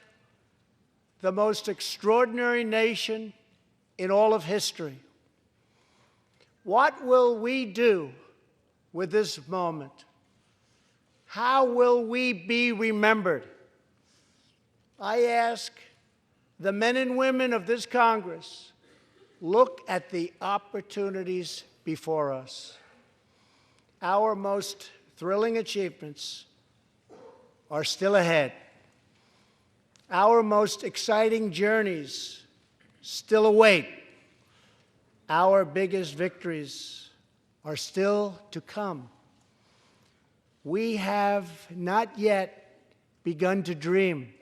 the most extraordinary nation in all of history. What will we do with this moment? How will we be remembered? I ask the men and women of this Congress, look at the opportunities before us. Our most thrilling achievements are still ahead. Our most exciting journeys still await. Our biggest victories are still to come. We have not yet begun to dream.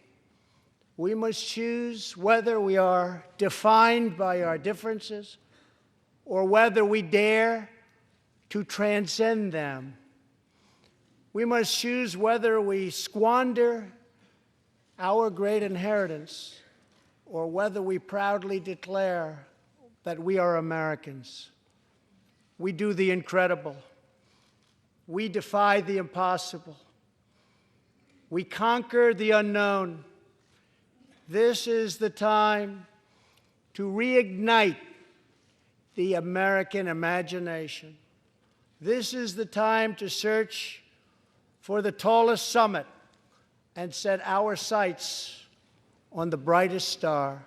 We must choose whether we are defined by our differences or whether we dare to transcend them. We must choose whether we squander our great inheritance or whether we proudly declare that we are Americans. We do the incredible. We defy the impossible. We conquer the unknown. This is the time to reignite the American imagination. This is the time to search for the tallest summit and set our sights on the brightest star.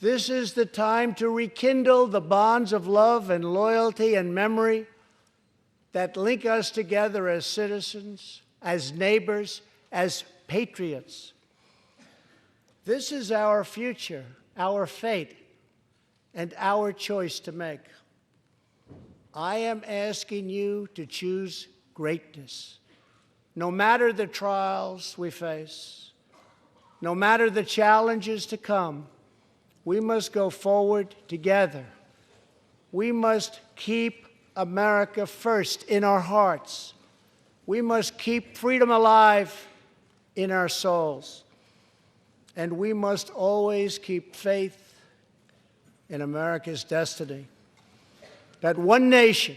This is the time to rekindle the bonds of love and loyalty and memory that link us together as citizens, as neighbors, as patriots. This is our future, our fate, and our choice to make. I am asking you to choose greatness. No matter the trials we face, no matter the challenges to come, we must go forward together. We must keep America first in our hearts. We must keep freedom alive in our souls. And we must always keep faith in America's destiny. That one nation,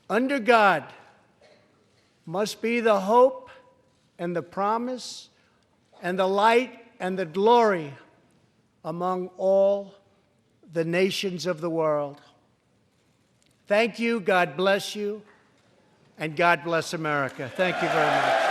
under God, must be the hope and the promise and the light and the glory among all the nations of the world. Thank you, God bless you, and God bless America. Thank you very much.